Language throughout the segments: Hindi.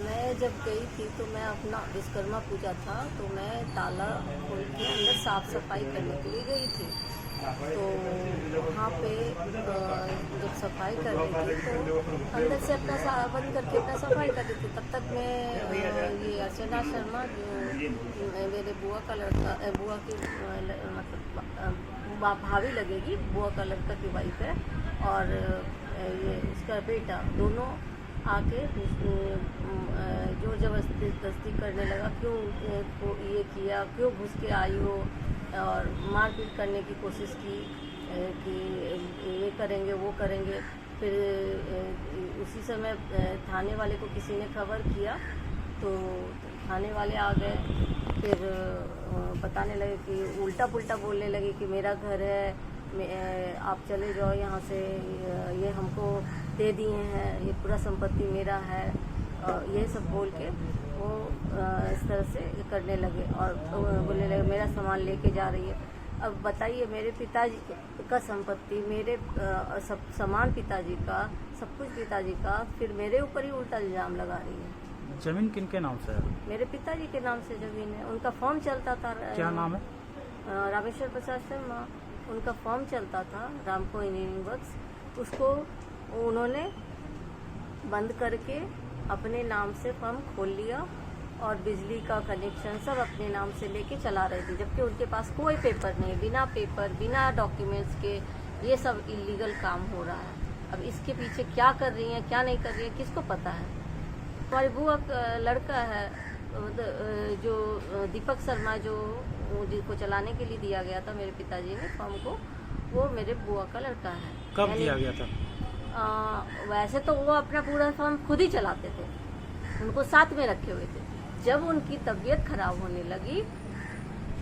मैं जब गई थी तो मैं अपना विश्वकर्मा पूजा था तो मैं ताला खोल के अंदर साफ सफाई करने के लिए गई थी। तो वहाँ पे जब सफाई कर रही थी तो अंदर से अपना बंद करके अपना सफाई कर रही थी। तब तक मैं ये अर्चना शर्मा जो मेरे बुआ का लड़का बुआ की मतलब भाभी लगेगी, बुआ का लड़का की वाइफ है, और ये उसका बेटा, दोनों आके जोर जबरदस्ती करने लगा। क्यों ये किया, क्यों घुस के आई हो, और मारपीट करने की कोशिश की कि ये करेंगे वो करेंगे। फिर उसी समय थाने वाले को किसी ने खबर किया तो थाने वाले आ गए। फिर बताने लगे कि उल्टा पुल्टा बोलने लगे कि मेरा घर है, आप चले जाओ यहाँ से, ये हमको दे दिए हैं, ये पूरा संपत्ति मेरा है, ये सब बोल के वो इस तरह से करने लगे और बोलने लगे मेरा सामान लेके जा रही है। अब बताइए, मेरे पिताजी का संपत्ति, मेरे सब सामान पिताजी का, सब कुछ पिताजी का, फिर मेरे ऊपर ही उल्टा इल्ज़ाम लगा रही है। जमीन किनके नाम से है? मेरे पिताजी के नाम से जमीन है। उनका फॉर्म चलता था। क्या नाम है? रामेश्वर प्रसाद शर्मा। उनका फॉर्म चलता था रामको इंजीनियरिंग वर्क्स, उसको उन्होंने बंद करके अपने नाम से फॉर्म खोल लिया और बिजली का कनेक्शन सब अपने नाम से लेके चला रहे थे, जबकि उनके पास कोई पेपर नहीं, बिना पेपर बिना डॉक्यूमेंट्स के ये सब इलीगल काम हो रहा है। अब इसके पीछे क्या कर रही हैं, क्या नहीं कर रही है, किसको पता है। हमारी बुआ का लड़का है जो दीपक शर्मा, जो जिसको चलाने के लिए दिया गया था मेरे पिताजी ने फॉर्म को, वो मेरे बुआ का लड़का है। कब दिया गया था? वैसे तो वो अपना पूरा फॉर्म खुद ही चलाते थे, उनको साथ में रखे हुए थे। जब उनकी तबीयत खराब होने लगी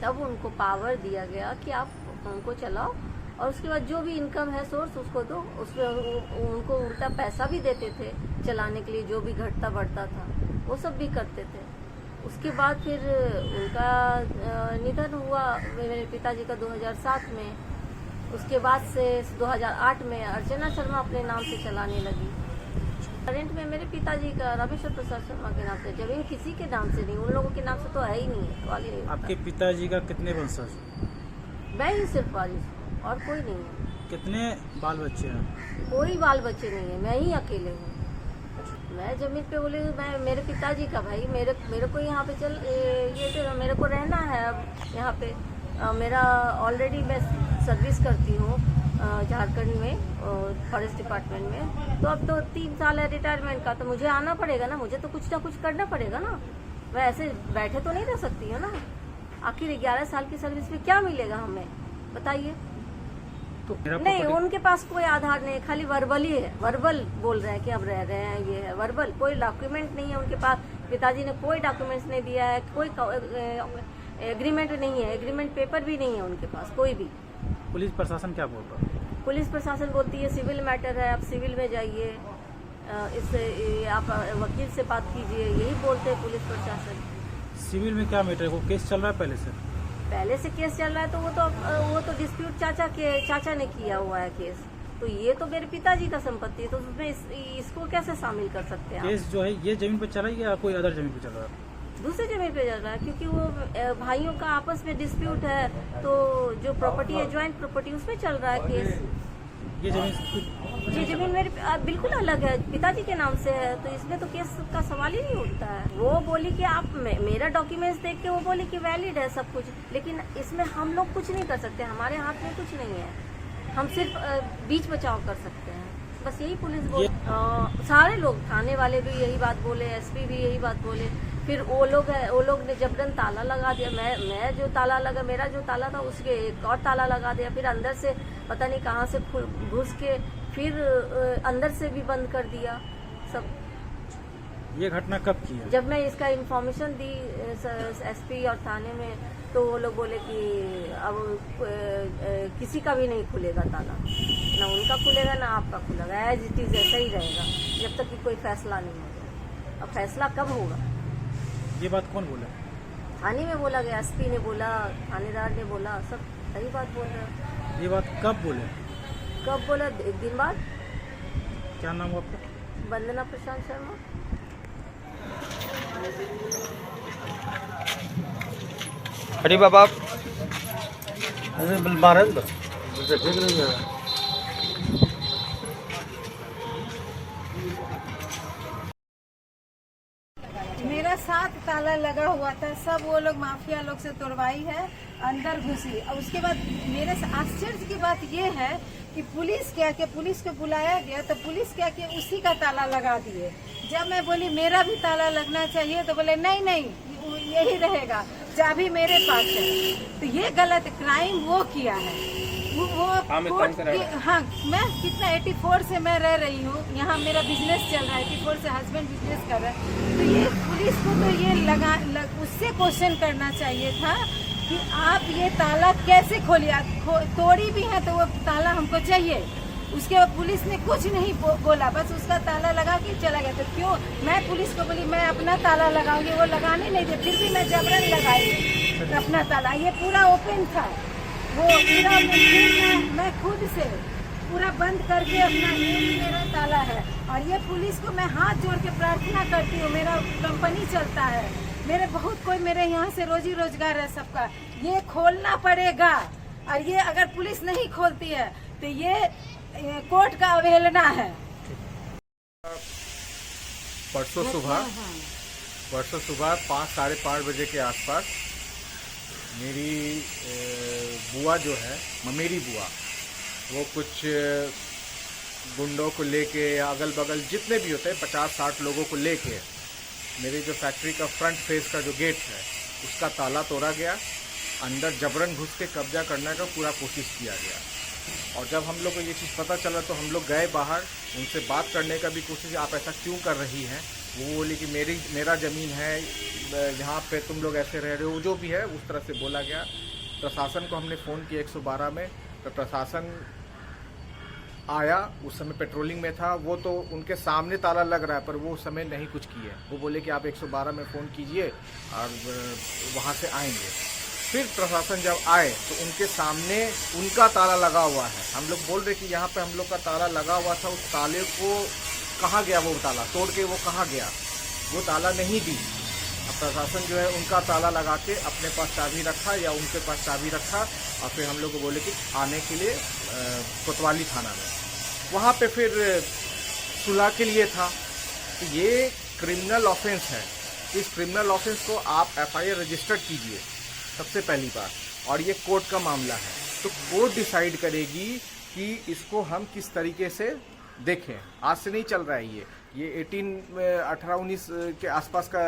तब उनको पावर दिया गया कि आप उनको चलाओ, और उसके बाद जो भी इनकम है सोर्स उसको दो। उसमें उनको उल्टा पैसा भी देते थे चलाने के लिए, जो भी घटता बढ़ता था वो सब भी करते थे। उसके बाद फिर उनका निधन हुआ मेरे पिताजी का 2007 में। उसके बाद से 2008 में अर्चना शर्मा अपने नाम से चलाने लगी। करंट में मेरे पिताजी का रामेश्वर प्रसाद शर्मा के नाम से, जमीन किसी के नाम से नहीं, उन लोगों के नाम से तो है ही नहीं है, वाली नहीं। आपके पिताजी का कितने वंशज? मैं ही सिर्फ वारिस, और कोई नहीं है। कितने बाल बच्चे हैं? कोई बाल बच्चे नहीं है, मैं ही अकेले हूँ। मैं जमीन पे बोली, मैं मेरे पिताजी का भाई, मेरे को यहाँ पे ये मेरे को रहना है अब यहाँ पे। मेरा ऑलरेडी मैं सर्विस करती हूँ झारखंड में फॉरेस्ट डिपार्टमेंट में, तो अब तो 3 साल है रिटायरमेंट का, तो मुझे आना पड़ेगा ना, मुझे तो कुछ ना कुछ करना पड़ेगा ना। मैं ऐसे बैठे तो नहीं रह सकती हूँ ना। आखिर 11 साल की सर्विस में क्या मिलेगा हमें, बताइए। तो नहीं, उनके पास कोई आधार नहीं, खाली वर्बल ही है, वर्बल बोल रहे हैं कि अब रह रहे हैं, ये है वर्बल, कोई डॉक्यूमेंट नहीं है उनके पास। पिताजी ने कोई डॉक्यूमेंट्स नहीं दिया है, कोई एग्रीमेंट नहीं है, एग्रीमेंट पेपर भी नहीं है उनके पास कोई भी। पुलिस प्रशासन क्या बोल रहा है? पुलिस प्रशासन बोलती है सिविल मैटर है, आप सिविल में जाइए, इससे आप वकील से बात कीजिए, यही बोलते हैं पुलिस प्रशासन। सिविल में क्या मैटर है? वो केस चल रहा है पहले से केस चल रहा है, तो वो तो डिस्प्यूट चाचा ने किया हुआ है केस, तो ये तो मेरे पिताजी का संपत्ति है, तो उसमें इसको कैसे शामिल कर सकते हैं? केस जो है ये जमीन पे चला या कोई अदर जमीन पे चल रहा है? दूसरी जमीन पे चल रहा है, क्योंकि वो भाइयों का आपस में डिस्प्यूट है, तो जो प्रॉपर्टी है ज्वाइंट प्रॉपर्टी, उसमें चल रहा है केस। ये जमीन मेरे बिल्कुल अलग है, पिताजी के नाम से है, तो इसमें तो केस का सवाल ही नहीं उठता है। वो बोली कि आप मेरा डॉक्यूमेंट्स देख के वो बोली कि वैलिड है सब कुछ, लेकिन इसमें हम लोग कुछ नहीं कर सकते, हमारे हाथ में कुछ नहीं है, हम सिर्फ बीच बचाव कर सकते हैं, बस यही पुलिस बोले। सारे लोग, थाने वाले भी यही बात बोले, एसपी भी यही बात बोले। फिर वो लोग ने जबरन ताला लगा दिया। मैं जो ताला लगा, मेरा जो ताला था उसके एक और ताला लगा दिया। फिर अंदर से पता नहीं कहाँ से घुस के फिर अंदर से भी बंद कर दिया सब। ये घटना कब की है? जब मैं इसका इंफॉर्मेशन दी एसपी और थाने में, तो वो लोग बोले कि अब किसी का भी नहीं खुलेगा ताला, ना उनका खुलेगा ना आपका खुलेगा, एज इट इज ऐसा ही रहेगा जब तक कि कोई फैसला नहीं होगा। अब फैसला कब होगा? ये बात कौन बोला? थाने में बोला गया, एसपी ने बोला, थानेदार ने बोला, सब सही बात बोल रहे हैं। ये बात कब बोले? कब बोला? एक दिन बाद। क्या नाम हुआ आपका? वंदना प्रशांत शर्मा। अरे बाबा महाराज मेरा 7 ताला लगा हुआ था, सब वो लोग माफिया लोग से तोड़वाई है, अंदर घुसी। और उसके बाद मेरे से आश्चर्य की बात ये है कि पुलिस क्या कि पुलिस को बुलाया गया तो पुलिस क्या कि उसी का ताला लगा दिए। जब मैं बोली मेरा भी ताला लगना चाहिए तो बोले नहीं नहीं यही रहेगा, चाबी मेरे पास है। तो ये गलत क्राइम वो किया है। वो हाँ, मैं कितना 84 से मैं रह रही हूँ यहाँ, मेरा बिजनेस चल रहा है, 84 से हस्बैंड बिजनेस कर रहा है। तो ये पुलिस को तो ये उससे क्वेश्चन करना चाहिए था कि आप ये ताला कैसे खोलिए, तोड़ी भी है तो वो ताला हमको चाहिए। उसके बाद पुलिस ने कुछ नहीं बोला, बस उसका ताला लगा के चला गया। तो क्यों मैं पुलिस को बोली मैं अपना ताला लगाऊंगी, वो लगाने नहीं दे, फिर भी मैं जबरन लगाई अपना ताला। ये पूरा ओपन था, वो पूरा मैं खुद से पूरा बंद करके अपना, ये मेरा ताला है। और ये पुलिस को मैं हाथ जोड़ के प्रार्थना करती हूँ, मेरा कंपनी चलता है, मेरे बहुत कोई मेरे यहाँ से रोजी रोजगार है सबका, ये खोलना पड़ेगा। और ये अगर पुलिस नहीं खोलती है तो ये कोर्ट का अवहेलना है। परसों सुबह 5 साढ़े 5 बजे के आसपास मेरी बुआ जो है, मेरी बुआ, वो कुछ गुंडों को लेके या अगल बगल जितने भी होते हैं 50-60 लोगों को लेके मेरे जो फैक्ट्री का फ्रंट फेस का जो गेट है उसका ताला तोड़ा गया, अंदर जबरन घुस के कब्जा करने का पूरा कोशिश किया गया। और जब हम लोग को ये चीज़ पता चला तो हम लोग गए बाहर, उनसे बात करने का भी कोशिश, आप ऐसा क्यों कर रही हैं? वो बोली कि मेरा ज़मीन है, यहाँ पे तुम लोग ऐसे रह रहे हो, जो भी है उस तरह से बोला गया। प्रशासन को हमने फ़ोन किया 112 में, तो प्रशासन आया, उस समय पेट्रोलिंग में था वो, तो उनके सामने ताला लग रहा है पर वो उस समय नहीं कुछ किए। वो बोले कि आप 112 में फ़ोन कीजिए और वहाँ से आएंगे। फिर प्रशासन जब आए तो उनके सामने उनका ताला लगा हुआ है। हम लोग बोल रहे कि यहाँ पे हम लोग का ताला लगा हुआ था, उस ताले को कहाँ गया, वो ताला तोड़ के वो कहाँ गया, वो ताला नहीं दी। अब प्रशासन जो है उनका ताला लगा के अपने पास चाबी रखा या उनके पास चाबी रखा और फिर हम लोग को बोले कि आने के लिए कोतवाली थाना में, वहाँ पे फिर सुलह के लिए था। तो ये क्रिमिनल ऑफेंस है, इस क्रिमिनल ऑफेंस को आप FIR रजिस्टर्ड कीजिए सबसे पहली बात। और ये कोर्ट का मामला है, तो कोर्ट डिसाइड करेगी कि इसको हम किस तरीके से देखें। आज से नहीं चल रहा है ये 18-19 के आसपास का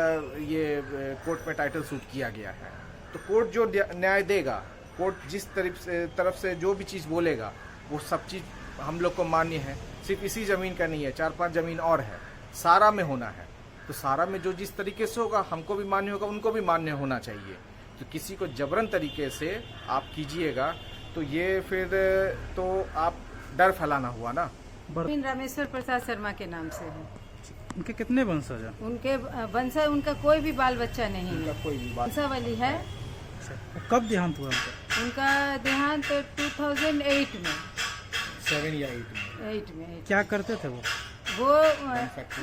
ये कोर्ट में टाइटल सूट किया गया है। तो कोर्ट जो न्याय देगा, कोर्ट जिस तरफ से जो भी चीज़ बोलेगा वो सब चीज़ हम लोग को मान्य है। सिर्फ इसी ज़मीन का नहीं है, 4-5 ज़मीन और है, सारा में होना है। तो सारा में जो जिस तरीके से होगा हमको भी मान्य होगा, उनको भी मान्य होना चाहिए। तो किसी को जबरन तरीके से आप कीजिएगा तो ये फिर तो आप डर फैलाना हुआ ना। रामेश्वर प्रसाद शर्मा के नाम से है। उनके कितने वंशज हैं? उनके वंशज, उनका कोई भी बाल बच्चा नहीं है, कोई भी बात वंशावली है। कब देहांत हुआ उनका? उनका देहांत 2008 में, 7 या 8 में। क्या करते थे वो?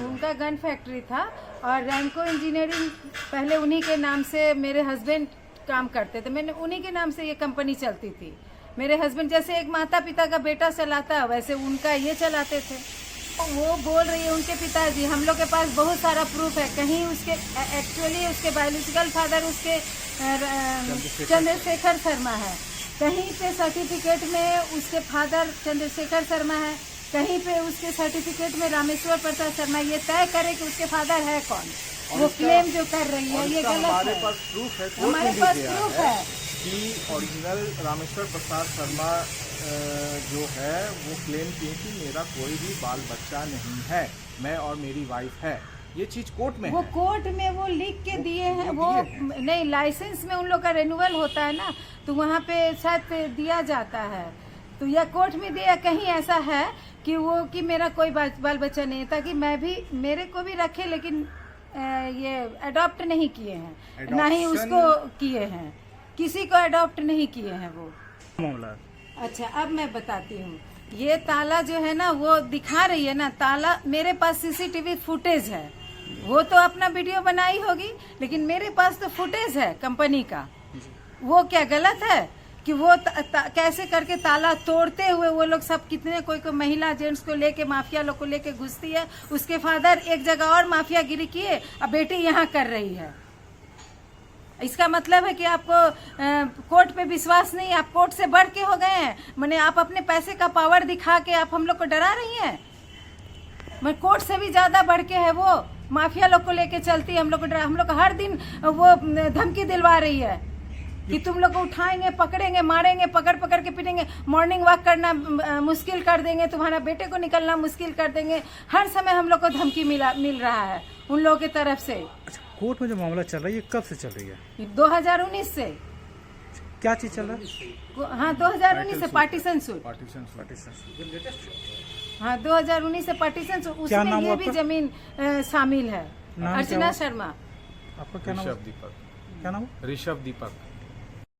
उनका गन फैक्ट्री था और रैंको इंजीनियरिंग पहले उन्हीं के नाम से मेरे हस्बैंड काम करते थे। मैंने उन्हीं के नाम से ये कंपनी चलती थी। मेरे हस्बैंड जैसे एक माता पिता का बेटा चलाता है वैसे उनका ये चलाते थे। वो बोल रही है उनके पिताजी, हम लोग के पास बहुत सारा प्रूफ है, कहीं उसके एक्चुअली उसके बायोलॉजिकल फादर उसके चंद्रशेखर शर्मा है, कहीं पे सर्टिफिकेट में उसके फादर चंद्रशेखर शर्मा है, कहीं पे उसके सर्टिफिकेट में रामेश्वर प्रसाद शर्मा। ये तय करे कि उसके फादर है कौन। वो क्लेम जो कर रही है ये गलत है। हमारे पास प्रूफ है, हमारे पास प्रूफ है। कि ओरिजिनल रामेश्वर प्रसाद शर्मा जो है वो क्लेम किए कि मेरा कोई भी बाल बच्चा नहीं है, मैं और मेरी वाइफ है। ये चीज कोर्ट में वो है। कोर्ट में वो लिख के दिए हैं, वो नहीं, लाइसेंस में उन लोग का रिन्यूअल होता है ना, तो वहाँ पे शायद दिया जाता है, तो यह कोर्ट में दिया। कहीं ऐसा है कि वो कि मेरा कोई बाल बच्चा नहीं है, ताकि मैं भी, मेरे को भी रखे, लेकिन ये अडॉप्ट नहीं किए हैं, ना ही उसको किए हैं, किसी को अडॉप्ट नहीं किए हैं वो। मामला है। अच्छा, अब मैं बताती हूँ। ये ताला जो है ना, वो दिखा रही है ना ताला, मेरे पास सीसीटीवी फुटेज है, वो तो अपना वीडियो बनाई होगी, लेकिन मेरे पास तो फुटेज है कंपनी का। वो क्या गलत है कि वो कैसे करके ताला तोड़ते हुए वो लोग सब, कितने कोई महिला जेंट्स को लेके, माफिया लोग को लेके घुसती है। उसके फादर एक जगह और माफिया गिरी किए, अब बेटी यहाँ कर रही है। इसका मतलब है कि आपको कोर्ट पे विश्वास नहीं, आप कोर्ट से बढ़ के हो गए हैं। मैंने आप अपने पैसे का पावर दिखा के आप हम लोग को डरा रही हैं। मैं कोर्ट से भी ज्यादा बढ़ के है वो, माफिया लोग को लेके चलती है, हम लोग को डरा, हम लोग को हर दिन वो धमकी दिलवा रही है कि तुम लोग को उठाएंगे, पकड़ेंगे, मारेंगे, पकड़ पकड़ के पीटेंगे, मॉर्निंग वॉक करना मुश्किल कर देंगे, तुम्हारा बेटे को निकलना मुश्किल कर देंगे। हर समय हम लोग को धमकी मिल रहा है उन लोगों की तरफ से। अच्छा, कोर्ट में जो मामला चल रहा है ये कब से चल रही है? 2019 से। क्या चीज चल रहा है? हाँ, 2019 से पार्टीशन सूट। हाँ, 2019 से पार्टीशन सूट, उसमें ये भी जमीन शामिल है। अर्चना शर्मा। आपका क्या नाम? ऋषभ दीपक। क्या नाम? ऋषभ दीपक।